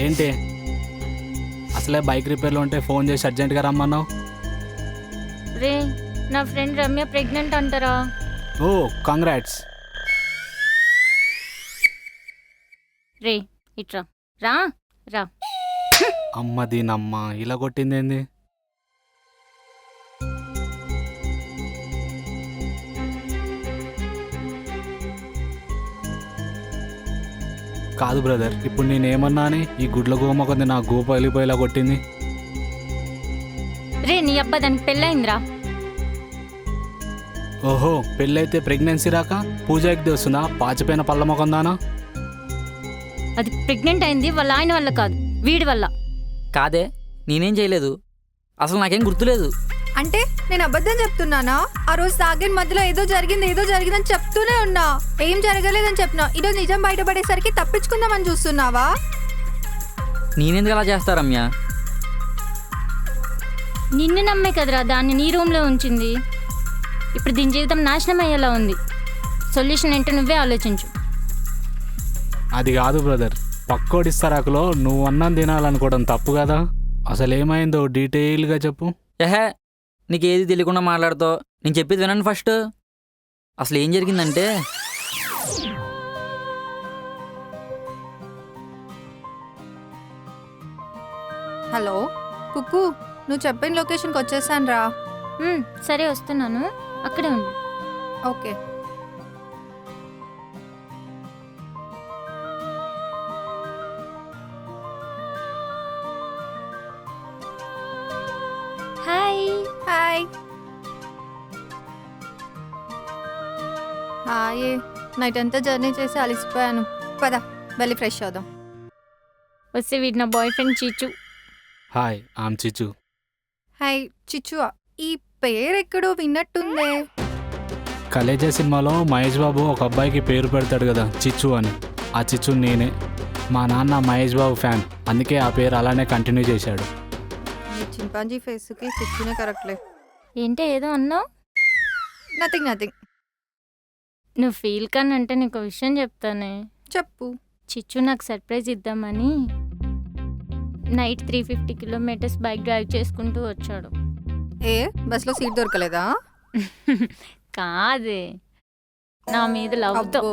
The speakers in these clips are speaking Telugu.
ఏంటి అసలే బైక్ రిపేర్లో ఉంటే ఫోన్ చేసి అర్జెంట్గా రమ్మన్నావు? రే, నా ఫ్రెండ్ రమ్య ప్రెగ్నెంట్ అంటారా? ఓ కంగ్రాట్స్. రే ఇట్రా, రా రా. అమ్మ దీనమ్మ ఇలా కొట్టిందేంది? కాదు బ్రదర్, ఇప్పుడు నేనేమన్నా అని ఈ గుడ్ల గోమ కొంది నా గోప వెళ్ళిపోయేలా కొట్టింది. రే నీ అబ్బా దానికి పెళ్ళయిందిరా. ఓహో, పెళ్ళైతే ప్రెగ్నెన్సీ రాక పూజ ఎక్కి వస్తుందా? పాచిపోయిన పళ్ళ మొకందానా? అది ప్రెగ్నెంట్ అయింది వాళ్ళ ఆయన వల్ల కాదు, వీడి వల్ల. కాదే, నేనేం చేయలేదు, అసలు నాకేం గుర్తులేదు. అంటే నేను అబద్ధం చెప్తున్నానా? ఆ రోజు తాగిన మధ్యలో ఏదో జరిగిందని చెప్తూనే ఉన్నా. ఏం జరగలేదని చెప్పినా. ఈరోజు నిజం బయటపడేసరికి తప్పించుకుందామని చూస్తున్నావా? నేనెందుకు అలా చేస్తా రమ్య? నిన్ను నమ్మే కదరా దాన్ని నీ రూమ్లో ఉంచింది. ఇప్పుడు దీని జీవితం నాశనం అయ్యేలా ఉంది. సొల్యూషన్ ఏంటో నువ్వే ఆలోచించు. అది కాదు బ్రదర్, పక్కోడిస్తారాకులో నువ్వు అన్నం తినాలనుకోవడం తప్పు కదా. అసలు ఏమైందో డీటెయిల్గా చెప్పు. ఏహే, నీకేది తెలియకుండా మాట్లాడుతావు. నేను చెప్పేది వినండి ఫస్ట్. అసలు ఏం జరిగిందంటే, హలో కుక్కు, నువ్వు చెప్పిన లొకేషన్కి వచ్చేసాను రా. సరే వస్తున్నాను, అక్కడే ఉండు. Okay. Hi. Hi. Hi. Night అంతా జర్నీ చేసి అలసిపోయాను. పద వెళ్ళి ఫ్రెష్ అవుదాం. వస్తే వీడు నా బాయ్ ఫ్రెండ్ చీచు. హాయ్, ఆమ్ చిచ్చు. హాయ్ చిచ్చు. ఈ పేరు ఎక్కడో విన్నట్టుందే. కలేజా సినిమాలో మహేష్ బాబు ఒక అబ్బాయికి పేరు పెడతాడు కదా, చిచ్చు అని. ఆ చిచ్చు నేనే. మా నాన్న మహేష్ బాబు ఫ్యాన్, అందుకే ఆ పేరు అలానే కంటిన్యూ చేశాడు. ఈ చింపాంజీ ఫేస్కి చిచ్చునే కరెక్ట్లే. ఏంటే ఏదో అన్నావు? నథింగ్. నువ్వు ఫీల్ కాన్ అంటే నీకు విషయం చెప్తానే. చెప్పు. చిచ్చు నాకు సర్ప్రైజ్ ఇద్దామని నైట్ 350 కిలోమీటర్స్ బైక్ డ్రైవ్ చేసుకుంటూ వచ్చాడు. ఏ బస్లో సీట్ దొరకలేదా? కాదే, నా మీద లవ్తో. అబ్బో.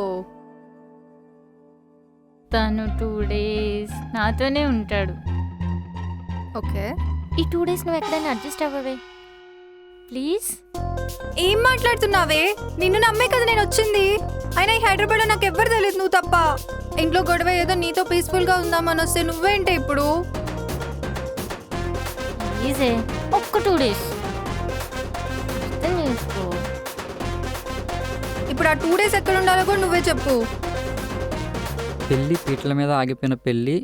తను 2 days నాతోనే ఉంటాడు. ఓకే. ఈ 2 days నువ్వు ఎక్కడైనా అడ్జస్ట్ అవ్వవే ప్లీజ్. ఏం మాట్లాడుతున్నావే? నిన్ను నమ్మే కదా నేను వచ్చింది. అయినా ఈ హైదరాబాద్లో నాకు ఎవ్వరు తెలియదు నువ్వు తప్ప. ఇంట్లో గొడవ ఏదో నీతో పీస్ఫుల్గా ఉందామని వస్తే నువ్వేంటే ఇప్పుడు? ప్లీజే, ఒక్క 2 days అర్థం చేసుకో. ఇప్పుడు ఆ 2 days ఎక్కడ ఉండాలో కూడా నువ్వే చెప్పు. పెళ్ళి పీటల మీద ఆగిపోయిన పెళ్ళి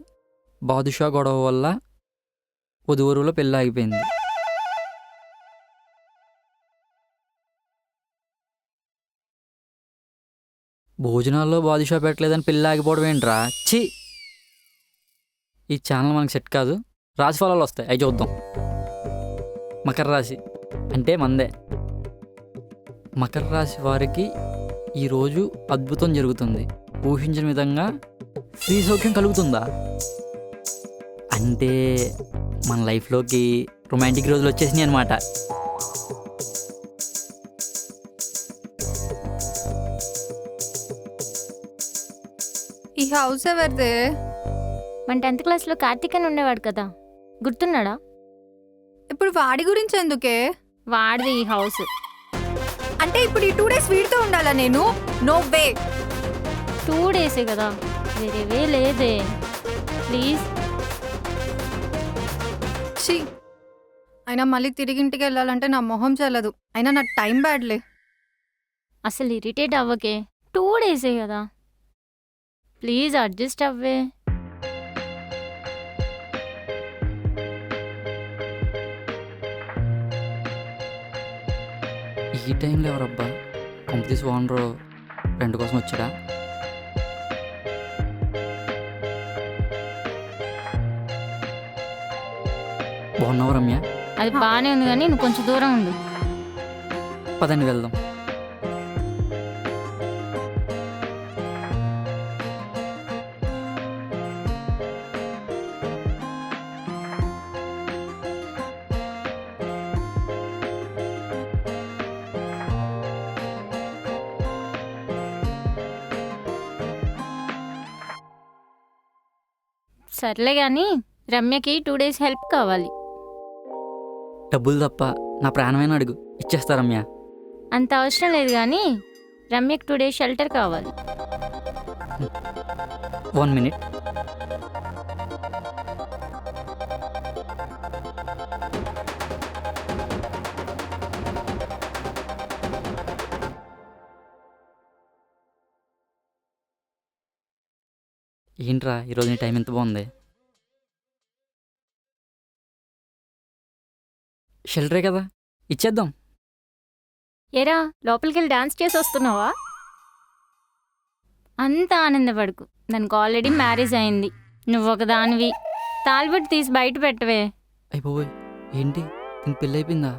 బాదుషా గొడవ వల్ల వధువరులో పెళ్ళి ఆగిపోయింది. భోజనాల్లో బాదుషా పెట్టలేదని పెళ్ళి ఆగిపోవడం ఏంట్రా? ఛీ, ఈ ఛానల్ మనకు సెట్ కాదు. రాశి ఫలాలు వస్తాయి, అవి చూద్దాం. మకర రాశి అంటే మందే. మకర రాశి వారికి ఈరోజు అద్భుతం జరుగుతుంది. ఊహించిన విధంగా స్త్రీ సౌఖ్యం కలుగుతుందా అంటే మన లైఫ్లోకి రొమాంటిక్ రోజులు వచ్చేసినాయి అనమాట. ఈ హౌస్ ఎవరిదే? మన 10th క్లాస్లో కార్తీక్ అని ఉండేవాడు కదా, గుర్తున్నాడా? ఇప్పుడు వాడి గురించి ఎందుకే? వాడిది ఈ హౌస్. అంటే ఇప్పుడు ఈ 2 days వీడితో ఉండాలా నేను? No way. 2 days కదా, వేరేవే లేదే ప్లీజ్. ఛీ, అయినా మళ్ళీ తిరిగి ఇంటికి వెళ్ళాలంటే నా మొహం చెల్లదు. అయినా నా టైం బ్యాడ్లే. అసలు ఇరిటేట్ అవ్వకే, 2 days కదా ప్లీజ్ అడ్జస్ట్ అవ్వే. ఈ టైంలో ఎవరబ్బా? కంపెనీస్ ఓనరు ఫ్రెండ్ కోసం వచ్చాడా? బాగున్నావు రమ్య? అది బాగానే ఉంది కానీ నువ్వు కొంచెం దూరం ఉండు. పదండి వెళ్దాం. సర్లే కానీ రమ్యకి 2 days హెల్ప్ కావాలి. డబ్బులు తప్ప నా ప్రాణమైన అడుగు, ఇచ్చేస్తా రమ్య. అంత అవసరం లేదు కానీ రమ్యకి 2 days షెల్టర్ కావాలి. 1 minute. ఏంట్రా ఈరోజు నీ టైం ఎంత బాగుంది. షెల్టరే కదా, ఇచ్చేద్దాం. ఏరా లోపలికి వెళ్ళి డాన్స్ చేసి వస్తున్నావా? అంత ఆనందపడుకు, దానికి ఆల్రెడీ మ్యారేజ్ అయింది. నువ్వు ఒక దానివి. తాలిబొట్టు తీసి బయట పెట్టవే. అయిపోయి ఏంటి ఇంక పెళ్ళి అయిపోయిందా?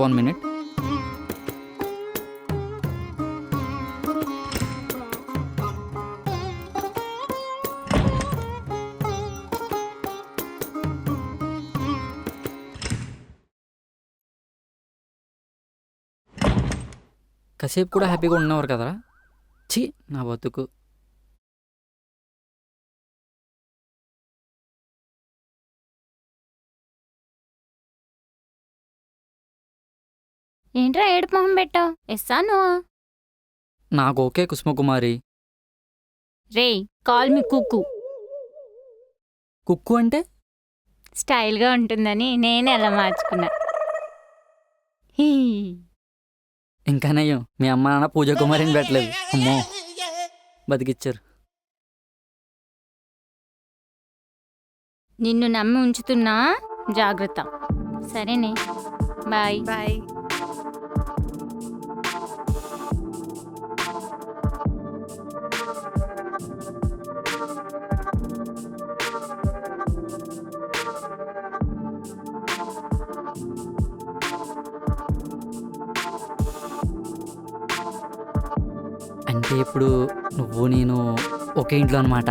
One minute. కాసేపు కూడా హ్యాపీగా ఉన్నవారు కదరా. ఛీ నా బతుకు. ఏంట్రా ఏడుపు మొహం పెట్టావు? ఎస్సాను. నాకు ఓకే కుసుమకుమారి. రేయ్ కాల్ మీ కుక్కు. కుక్కు అంటే? స్టైల్గా ఉంటుందని నేనే అలా మార్చుకున్నా. హీ. ఇంకా నయ్యం మీ అమ్మ నాన్న పూజ కుమారిని పెట్టలేదు. అమ్మో బతికిచ్చారు. నిన్ను నమ్మి ఉంచుతున్నా, జాగ్రత్త. సరేనే, బాయ్. బాయ్. అంటే ఇప్పుడు నువ్వు నేను ఒకే ఇంట్లో అనమాట.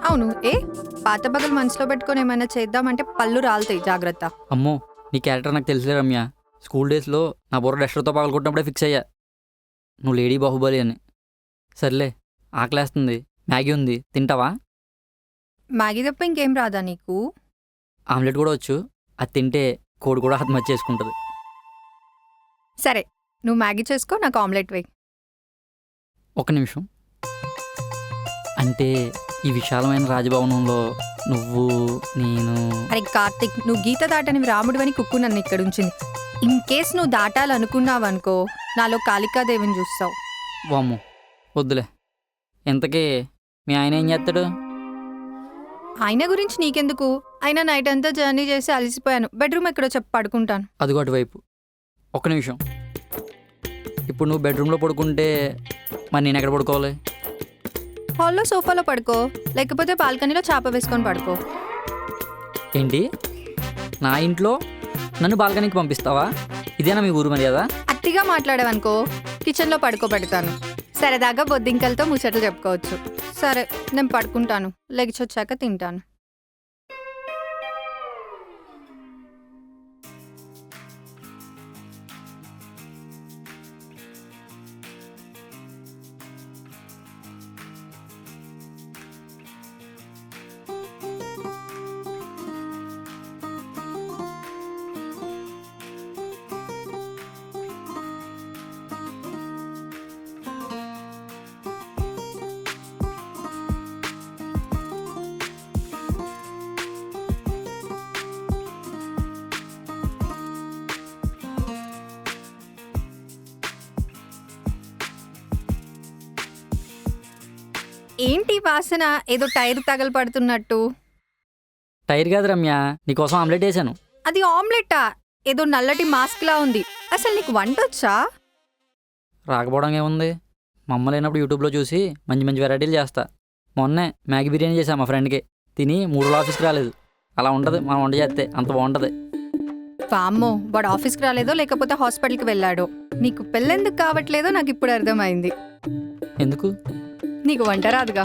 అవును. పాత బగలు మనసులో పెట్టుకొని ఏమైనా చేద్దామంటే పళ్ళు రాలుతాయి, జాగ్రత్త. అమ్మో నీ క్యారెక్టర్ నాకు తెలుసులే రమ్య. స్కూల్ డేస్లో నా బుర్ర డస్టర్తో పగలగొట్టినప్పుడే ఫిక్స్ అయ్యా నువ్వు లేడీ బాహుబలి అని. సర్లే ఆకలేస్తుంది, మ్యాగీ ఉంది, తింటావా? మ్యాగీ తప్ప ఇంకేం రాదా నీకు? ఆమ్లెట్ కూడా వచ్చు, అది తింటే కోడి కూడా ఆత్మహత్య చేసుకుంటుంది. సరే నువ్వు మ్యాగీ చేసుకో, నాకు ఆమ్లెట్ వేయి. ఒక నిమిషం. అంటే ఈ విశాలమైన రాజభవనంలో నువ్వు నేను... అరే కార్తిక్, నువ్వు గీత దాటని రాముడివని కుక్కు నన్ను ఇక్కడ ఉంచింది. ఇన్ కేస్ నువ్వు దాటాలనుకున్నావనుకో, నాలో కాళికాదేవిని చూస్తావు. వామ్మో వద్దులే. ఇంతకీ మీ ఆయన ఏం చేస్తాడు? ఆయన గురించి నీకెందుకు? అయినా నైట్ అంతా జర్నీ చేసి అలసిపోయాను. బెడ్రూమ్ ఎక్కడో చెప్పి పడుకుంటాను. అదిగో అటువైపు. ఒక్క నిమిషం. ఇప్పుడు నువ్వు బెడ్రూమ్లో పడుకుంటే మరి నేను ఎక్కడ పడుకోవాలి? హాల్లో సోఫాలో పడుకో, లేకపోతే బాల్కనీలో చాప వేసుకొని పడుకో. ఏంటి నా ఇంట్లో నన్ను బాల్కనీకి పంపిస్తావా? ఇదేనా మీ ఊరు మర్యాద? అట్టిగా మాట్లాడావనుకో కిచెన్లో పడుకోబెడతాను. సరదాగా బొద్దింకలతో ముచ్చట్లు చెప్పుకోవచ్చు. సరే నేను పడుకుంటాను, లెగిచొచ్చాక తింటాను. ఏంటి వాసన? ఏదో టైర్ తగలపడుతున్నట్టు. టైర్ కాదు రమ్య, నీకోసం ఆమ్లెట్ వేసాను. అది ఆమ్లెటా? ఏదో నల్లటి మాస్క్ లా ఉంది. అసలు నీకు వంట వచ్చా? రాకపోవడం ఏముంది, మా అమ్మ లేనప్పుడు యూట్యూబ్లో చూసి మంచి మంచి వెరైటీలు చేస్తా. మొన్నే మ్యాగీ బిర్యానీ చేశా మా ఫ్రెండ్కి. తిని 3 రోజులు ఆఫీస్కి రాలేదు. అలా ఉంటుంది మనం వంట చేస్తే, అంత బాగుంటుంది. వామ్మో, వాడు ఆఫీస్కి రాలేదో లేకపోతే హాస్పిటల్కి వెళ్ళాడో. నీకు పెళ్ళెందుకు కావట్లేదో నాకు ఇప్పుడు అర్థమైంది. ఎందుకు? నీకు వంట రాదుగా.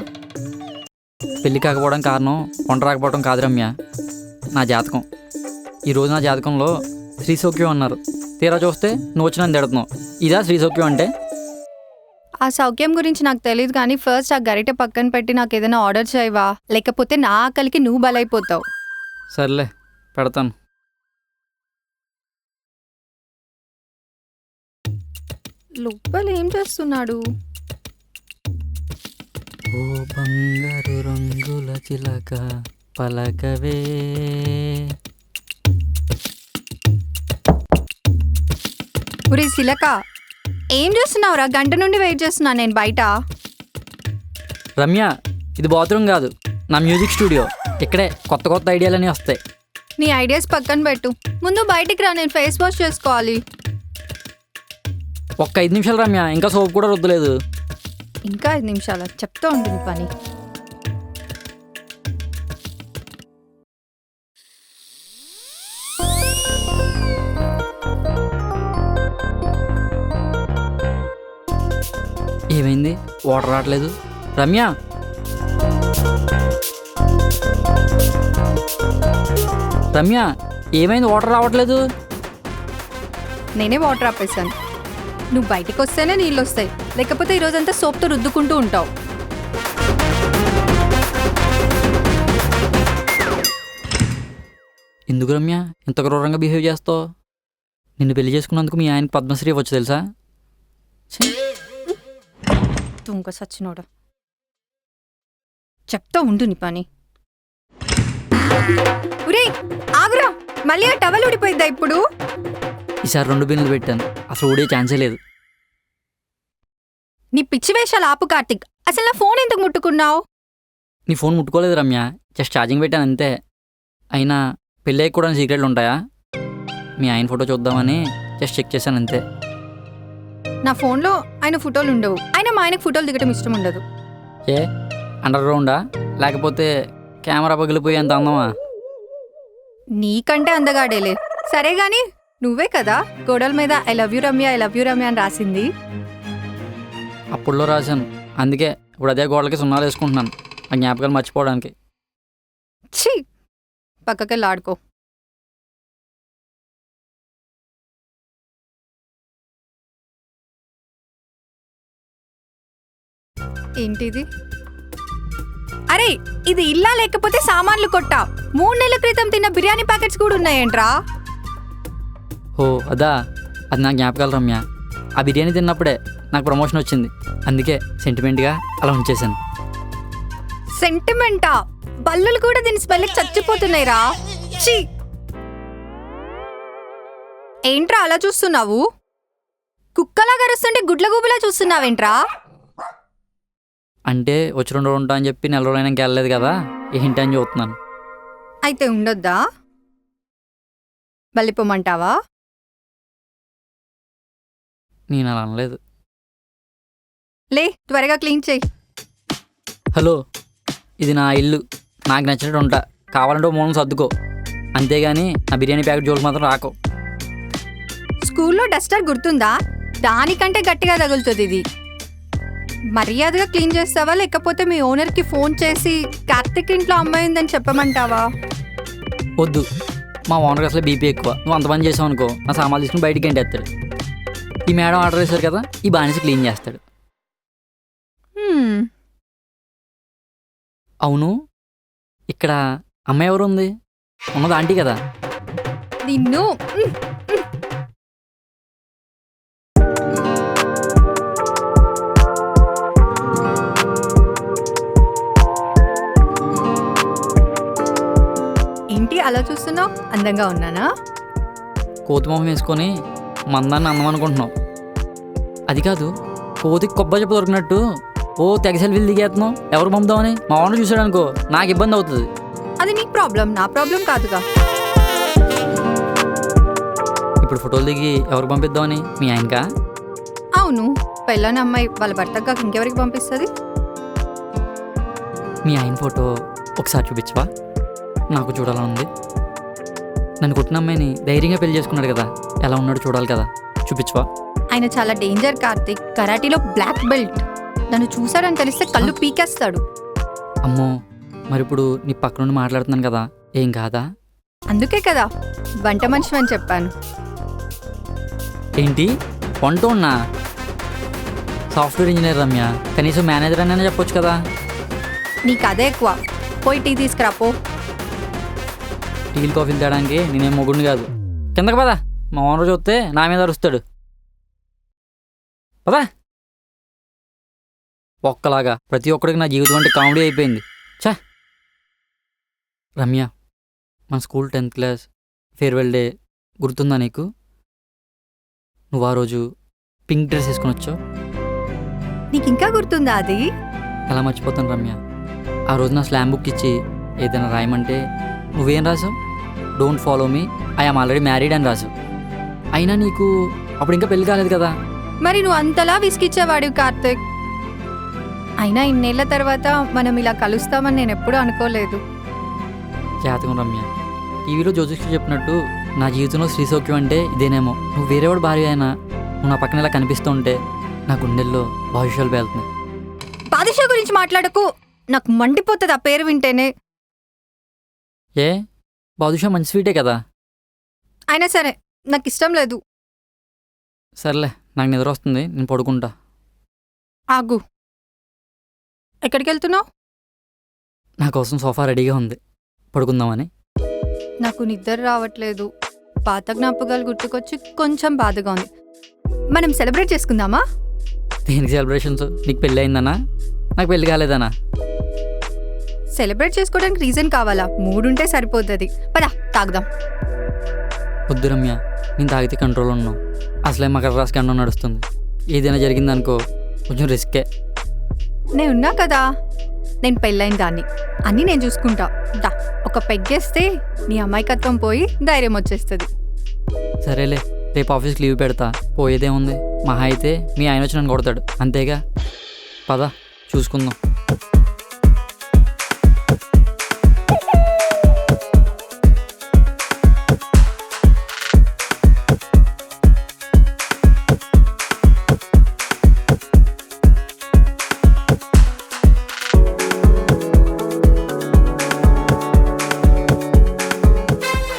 పెళ్ళి కాకపోవడం కారణం వంట రాకపోవడం కాదు రమ్య, నా జాతకం. ఈరోజు నా జాతకంలో శ్రీసౌక్యం అన్నారు. తీరా చూస్తే నువ్వు వచ్చి నన్ను తిడుతున్నావు. ఇదా శ్రీసౌక్యం అంటే? ఆ సౌఖ్యం గురించి నాకు తెలియదు కానీ ఫస్ట్ ఆ గరిటె పక్కన పెట్టి నాకు ఏదైనా ఆర్డర్ చేయవా, లేకపోతే నా ఆకలికి నువ్వు బలైపోతావు. సర్లే పెడతాను. లోపల ఏం చేస్తున్నాడు? ఓ బంగారు రంగుల చిలక పలకవే. ఒరే శిలక, ఏం చేస్తున్నావురా? గంట నుండి వెయిట్ చేస్తున్నా నేను బయట. రమ్య, ఇది బాత్రూమ్ కాదు, నా మ్యూజిక్ స్టూడియో. ఇక్కడే కొత్త కొత్త ఐడియాలన్నీ వస్తాయి. నీ ఐడియాస్ పక్కన పెట్టు, ముందు బయటికి రా, నేను ఫేస్ వాష్ చేసుకోవాలి. ఒక్క 5 నిమిషాలు రమ్య, ఇంకా సోప్ కూడా రుద్దలేదు. ఇంకా 5 నిమిషాలు చెప్తా ఉంటుంది పని. ఏమైంది? వాటర్ రావట్లేదు. రమ్య, రమ్య ఏమైంది? వాటర్ రావట్లేదు. నేనే వాటర్ ఆపేసాను. నువ్వు బయటికి వస్తేనే నీళ్ళు వస్తాయి, లేకపోతే ఈరోజంతా సోప్తో రుద్దుకుంటూ ఉంటావు. ఎందుకు రమ్య ఇంత క్రూరంగా బిహేవ్ చేస్తావు? నిన్ను పెళ్లి చేసుకున్నందుకు మీ ఆయనకి పద్మశ్రీ ఇవ్వచ్చు తెలుసా? తుంక సచ్చినోడా, చెప్తా ఉండు నీ పని. ఒరే ఆగురా, మళ్ళీ ఆ టవల్ ఊడిపోయిందా ఇప్పుడు? ఈసారి 2 బిన్నులు పెట్టాను, అసలు ఊడే ఛాన్సే లేదు. నీ పిచ్చి వేషాలు ఆపు కార్తిక్. అసలు నా ఫోన్ ఎందుకు ముట్టుకున్నావు? నీ ఫోన్ ముట్టుకోలేదు రమ్య, జస్ట్ ఛార్జింగ్ పెట్టాను అంతే. అయినా పెళ్ళి కూడా సీక్రెట్లు ఉంటాయా? మీ ఆయన ఫోటో చూద్దామని జస్ట్ చెక్ చేశాను అంతే. నా ఫోన్లో ఆయన ఫోటోలు ఉండవు. అయినా మా ఆయనకు ఫోటోలు దిగటం ఇష్టం ఉండదు. ఏ అండర్ గ్రౌండా, లేకపోతే కెమెరా పగిలిపోయి అంత అందమా? నీకంటే అందగాడేలే. సరే గాని నువ్వే కదా గోడల మీద I love you Ramya, I love you Ramya అని రాసింది. అప్పుడులో రాశాను, అందుకే ఇప్పుడు అదే గోడలకి సున్నాలు వేసుకుంటున్నాను, ఆ జ్ఞాపకాలు మర్చిపోవడానికి. ఛీ, పక్కకెళ్ళి ఆడుకో. ఏంటిది? అరే ఇది ఇల్లా లేకపోతే సామాన్లు కొట్టా? 3 నెలల క్రితం తిన్న బిర్యానీ ప్యాకెట్స్ కూడా ఉన్నాయేంట్రా? ఓ అదా, అది నా జ్ఞాపకాలు రమ్య. ఆ బిర్యానీ తిన్నప్పుడే నాకు ప్రమోషన్ వచ్చింది, అందుకే సెంటిమెంట్గా అలా ఉంచేశాను. సెంటిమెంటా? బల్లులు కూడా దీని స్మెల్కి చచ్చిపోతున్నాయిరా. ఛీ, ఏంట్రా అలా చూస్తున్నావు? కుక్కలా గరుస్తుంటే గుడ్ల గూబులా చూస్తున్నావేంట్రా? అంటే వచ్చి 2 రోజులు ఉంటా అని చెప్పి 4 రోజులైనా ఇంకా వెళ్ళలేదు కదా, ఏంటి అని చూస్తున్నాను. అయితే ఉండొద్దా? వెళ్ళిపోమంటావా? నేను అలా అనలేదు. లే, త్వరగా క్లీన్ చేయి. హలో, ఇది నా ఇల్లు, నాకు నచ్చినట్టు ఉంటా. కావాలంటే మూలం సర్దుకో, అంతేగాని నా బిర్యానీ ప్యాకెట్ జోలికి మాత్రం రాకో. స్కూల్లో డస్టర్ గుర్తుందా? దానికంటే గట్టిగా తగులుతుంది ఇది. మర్యాదగా క్లీన్ చేస్తావా, లేకపోతే మీ ఓనర్కి ఫోన్ చేసి కార్తిక్ ఇంట్లో అమ్మాయి ఉందని చెప్పమంటావా? వద్దు, మా ఓనర్ అసలు బీపీ ఎక్కువ. నువ్వు అంత పని చేసావు అనుకో, నా సామాన్లు తీసుకుని బయటికి ఎంటేస్తాడు. ఈ మేడం ఆర్డర్ చేశారు కదా, ఈ బానిస క్లీన్ చేస్తాడు. అవును, ఇక్కడ అమ్మాయి ఎవరు ఉంది? ఉన్నది ఆంటీ కదా. నిన్ను ఏంటి అలా చూస్తున్నావు? అందంగా ఉన్నానా? కోతిమొహం వేసుకొని మందాన్ని అందం అనుకుంటున్నావు. అది కాదు, కోతికి కొబ్బరి చెప్పు దొరికినట్టు ఓ తెగ సెల్ఫీలు దిగేస్తున్నావు. ఎవరు పంపుదామని మా ఓనర్ చూసాడు అనుకో, నాకు ఇబ్బంది అవుతుంది. అది నీ ప్రాబ్లం, నా ప్రాబ్లం కాదుగా. ఇప్పుడు ఫోటోలు దిగి ఎవరికి పంపిద్దామని? మీ ఆయనకా? అవును, పెళ్ళని అమ్మాయి వాళ్ళ భర్తగా ఇంకెవరికి పంపిస్తుంది? మీ ఆయన ఫోటో ఒకసారి చూపించవా? నాకు చూడాలని ఉంది. నన్ను కొట్టిన అమ్మాయిని ధైర్యంగా పెళ్లి చేసుకున్నాడు కదా, ఎలా ఉన్నాడో చూడాలి కదా, చూపించవా? ఆయన చాలా డేంజర్ కార్తిక్, కరాటీలో బ్లాక్ బెల్ట్. నన్ను చూశాడని తెలిస్తే కళ్ళు పీకేస్తాడు. అమ్మో, మరి ఇప్పుడు నీ పక్క నుండి మాట్లాడుతున్నాను కదా, ఏం కాదా? అందుకే కదా వంట మనిషి అని చెప్పాను. ఏంటి వంట ఉన్నా? సాఫ్ట్వేర్ ఇంజనీర్ రమ్య, కనీసం మేనేజర్ అని చెప్పొచ్చు కదా. నీకు అదే ఎక్కువ. పోయి టీ తీసుకురా పో. టీలు కాఫీలు తేడానికి నేనేం మొగుడిని కాదు. కిందకి పదా, మా ఓనర్ చూస్తే నా మీద అరుస్తాడు. పదా. ఒక్కలాగా ప్రతి ఒక్కడికి నా జీవితం అంటే కామెడీ అయిపోయింది. ఛా. రమ్య, మన school 10th class farewell day గుర్తుందా నీకు? నువ్వు ఆ రోజు పింక్ డ్రెస్ వేసుకుని వచ్చావు. నీకు ఇంకా గుర్తుందా అది? ఎలా మర్చిపోతాను రమ్య. ఆ రోజు నా స్లామ్ బుక్ ఇచ్చి ఏదైనా రాయమంటే నువ్వేం రాసావు? Don't follow me, I'm already married అని రాసావు. అయినా నీకు అప్పుడు ఇంకా పెళ్లి కాలేదు కదా. మరి నువ్వు అంతలా విసిగిచ్చేవాడివి కార్తిక్. అయినా ఇన్నేళ్ల తర్వాత మనం ఇలా కలుస్తామని నేను ఎప్పుడూ అనుకోలేదు. జాతకం రమ్య. టీవీలో జ్యోతిష్కుడు చెప్పినట్టు నా జీవితంలో శ్రీ సౌఖ్యం అంటే ఇదేనేమో. నువ్వు వేరేవాడు భార్య అయినా నువ్వు నా పక్కన ఇలా కనిపిస్తూ ఉంటే నా గుండెల్లో భవిష్యాలు పేలుతున్నాయి. బాదుషా గురించి మాట్లాడకు, నాకు మండిపోతుంది ఆ పేరు వింటేనే. ఏ, బాదుషా మంచి స్వీటే కదా. అయినా సరే నాకు ఇష్టం లేదు. సర్లే, నాకు నిద్ర వస్తుంది, నేను పడుకుంటా. ఆగు. ఎక్కడికి వెళ్తున్నావు? నా కోసం సోఫా రెడీగా ఉంది, పడుకుందామని. నాకు నిద్ర రావట్లేదు. పాత జ్ఞాపకాలు గుర్తుకొచ్చి కొంచెం బాధగా ఉంది. మనం సెలబ్రేట్ చేసుకుందామా? దేనికి సెలబ్రేషన్స్? నీకు పెళ్ళి అయిందనా? నాకు పెళ్ళి కాలేదనా? సెలబ్రేట్ చేసుకోవడానికి రీజన్ కావాలా? మూడుంటే సరిపోతుంది. పదా తాగుదాం. వద్దు రమ్య, నేను తాగితే కంట్రోల్ ఉన్నావు. అసలే మకర రాశి కండం నడుస్తుంది. ఏదైనా జరిగిందనుకో కొంచెం రిస్కే. నేను ఉన్నా కదా, నేను పెళ్ళైన దాన్ని, అన్నీ నేను చూసుకుంటా. దా ఒక పెగ్గేస్తే నీ అమాయకత్వం పోయి ధైర్యం వచ్చేస్తుంది. సరేలే, రేపు ఆఫీస్కి లీవ్ పెడతా. పోయేదేముంది, మహా అయితే మీ ఆయన వచ్చి నన్ను కొడతాడు, అంతేగా. పద చూసుకుందాం.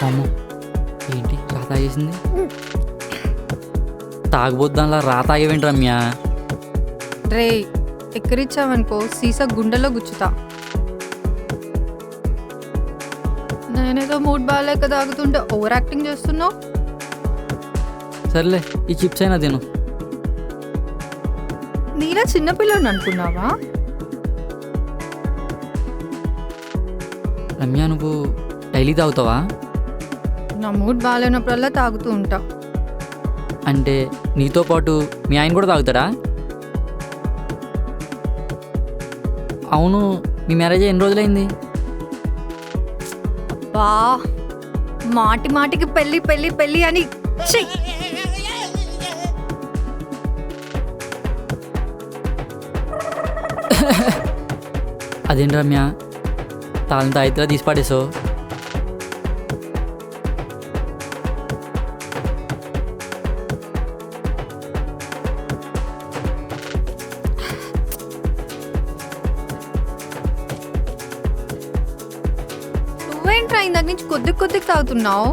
అమ్మో, ఏంటి రా తాగేసింది? తాగబోద్దాంలా రా తాగేవేంటి రమ్య? రే ఎక్కరిచ్చావనుకో సీసా గుండెలో గుచ్చుతా. నేనేదో మూడ్ బాగాలేక తాగుతుంటే ఓవర్ యాక్టింగ్ చేస్తున్నావు. సర్లే, ఈ చిప్స్ అయినా తిను. నీలా చిన్నపిల్లని అనుకున్నావా? రమ్య, నువ్వు డైలీ తాగుతావా? నా మూడ్ బాగాలేనప్పుడల్లా తాగుతూ ఉంటా. అంటే నీతో పాటు మీ ఆయన కూడా తాగుతాడా? అవును, మీ మ్యారేజ్ ఎన్ని రోజులైంది? బా మాటి మాటికి పెళ్ళి పెళ్ళి పెళ్ళి అని ఛీ! అదేంటి రమ్య, తాళం తాగితే తీసి పడేసో. నువ్వేంట్రా ఇందాక నుంచి కొద్ది కొద్దిగా తాగుతున్నావు?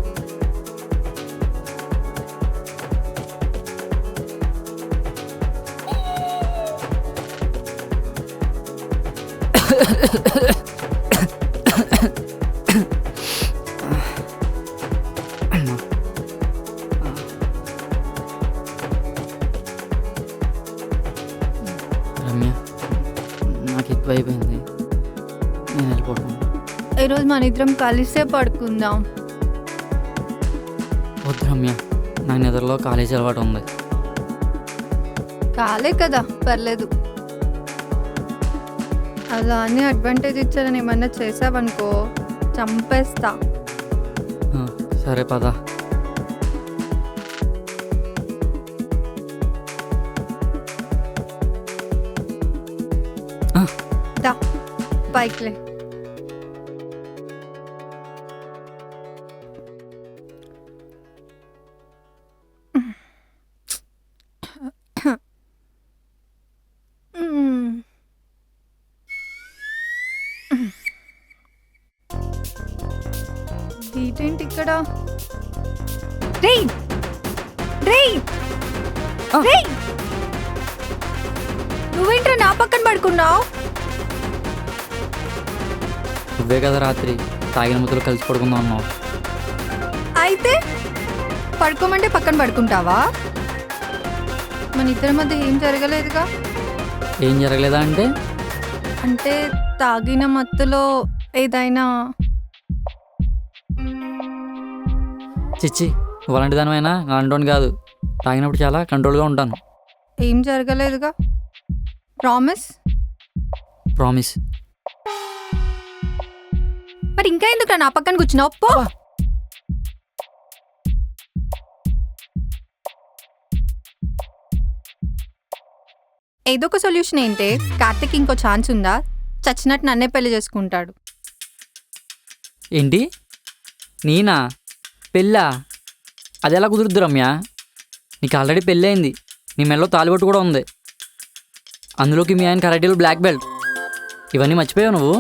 రమ్య, నాకు ఎక్కువ అయిపోయింది, నేను వెళ్ళిపోతాను. ఈరోజు మన ఇద్దరం కలిసే పడుకుందాం. వద్దు రమ్య, నాకు నిద్రలో కాలేజీ అలవాటు ఉంది. కాలే కదా, పర్లేదు. అలా అని అడ్వాంటేజ్ ఇచ్చారని ఏమన్నా చేసావనుకో చంపేస్తా. సరే పద. దా బైక్లే. ఏంటి ఇక్కడ? రేయ్ రేయ్ రేయ్ నువ్వేంట్రా నా పక్కన పడుకున్నావు? నువ్వే కదా రాత్రి తాగిన ముద్దలు కలిసి పడుకుందాం అన్నావు. అయితే పడుకోమంటే పక్కన పడుకుంటావా? మన ఇద్దరి మధ్య ఏం జరగలేదుగా. ఏం జరగలేదా అంటే? అంటే తాగిన మత్తులో ఏదైనా. చిచ్చి, నువ్వు అలాంటి దానివైనా అలాంటి కాదు. తాగినప్పుడు చాలా కంట్రోల్గా ఉంటాను. ఏం జరగలేదుగా. ప్రామిస్? ప్రామిస్. మరి ఇంకా ఎందుకు నా పక్కన కూర్చున్నావు? పో. ఏదో ఒక సొల్యూషన్ ఏంటే. కార్తిక్ ఇంకో ఛాన్స్ ఉందా? చచ్చినట్టు నన్నే పెళ్లి చేసుకుంటాడు. ఏంటి? నేనా? పెళ్ళా? అది ఎలా కుదురుద్దు రమ్య? నీకు ఆల్రెడీ పెళ్ళి అయింది. నీ మెల్లో తాలిబొట్టు కూడా ఉంది. అందులోకి మీ ఆయన కరాటీలో బ్లాక్ బెల్ట్. ఇవన్నీ మర్చిపోయావు నువ్వు?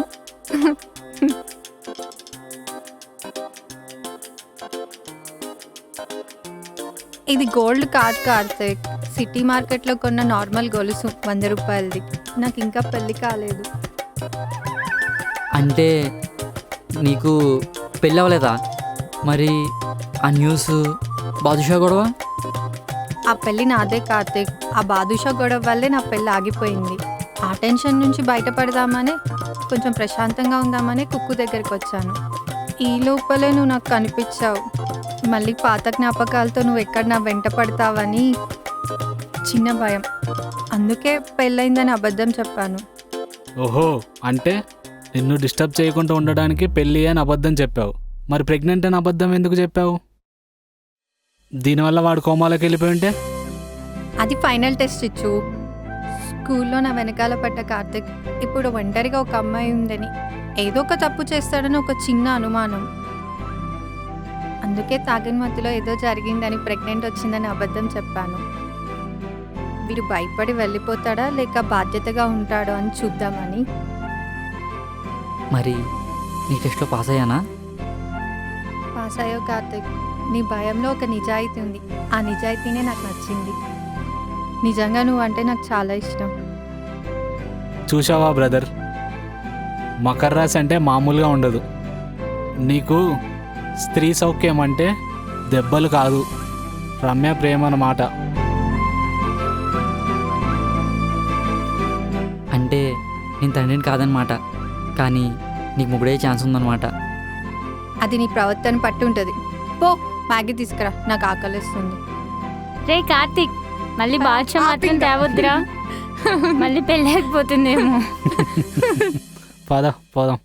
ఇది గోల్డ్ కాదు కార్తిక్. సిటీ మార్కెట్లో కొన్న నార్మల్ గొలుసు 100 రూపాయలది. నాకు ఇంకా పెళ్లి కాలేదు. అంటే నీకు పెళ్ళి అవ్వలేదా? మరి ఆ న్యూస్ బాదుషా గొడవ? ఆ పెళ్లి నాదే కార్తిక్. ఆ బాదుషా గొడవ వల్లే నా పెళ్లి ఆగిపోయింది. ఆ టెన్షన్ నుంచి బయటపడదామని, కొంచెం ప్రశాంతంగా ఉందామని కుక్కు దగ్గరికి వచ్చాను. ఈ లోపలే నువ్వు నాకు కనిపించావు. మళ్ళీ పాత జ్ఞాపకాలతో నువ్వు ఎక్కడ నా వెంట పడతావని చిన్న భయం. అందుకే పెళ్ళయిందని అబద్ధం చెప్పాను. ఓహో, అంటే నిన్ను డిస్టర్బ్ చేయకుండా ఉండడానికి పెళ్ళి అని అబద్ధం చెప్పావు. మరి ప్రెగ్నెంట్ అని అబద్ధం ఎందుకు చెప్పావు? దీనివల్ల వాడు కోమాలోకి వెళ్ళిపోయి ఉంటే? అది ఫైనల్ టెస్ట్ ఇచ్చు. స్కూల్లో నా వెనకాల పడ్డ కార్తిక్ ఇప్పుడు ఒంటరిగా ఒక అమ్మాయి ఉందని, ఏదో ఒక తప్పు చేస్తాడని ఒక చిన్న అనుమానం. అందుకే తాగిన మత్తులో ఏదో జరిగిందని, ప్రెగ్నెంట్ వచ్చిందని అబద్ధం చెప్పాను. వీడు భయపడి వెళ్ళిపోతాడా లేక బాధ్యతగా ఉంటాడో అని చూద్దామని. మరి నీ టెస్ట్లో పాస్ అయ్యానా? పాస్ అయ్యో కార్తిక్. నీ భయంలో ఒక నిజాయితీ ఉంది. ఆ నిజాయితీనే నాకు నచ్చింది. నిజంగా నువ్వంటే నాకు చాలా ఇష్టం. చూసావా బ్రదర్, మకర రాశి అంటే మామూలుగా ఉండదు. నీకు స్త్రీ సౌఖ్యం అంటే దెబ్బలు కాదు, రమ్య ప్రేమ అన్నమాట. అంటే నేను తండ్రిని కాదనమాట, కానీ నీకు ముగ్గుడే ఛాన్స్ ఉందన్నమాట. అది నీ ప్రవర్తన పట్టి ఉంటుంది. పో మ్యాగీ తీసుకురా, నాకు ఆకలిస్తుంది. రే కార్తిక్, మళ్ళీ బాద్షా మాత్రం తేవద్దురా. మళ్ళీ పెళ్ళి అయిపోతుందేమో. పోదాం.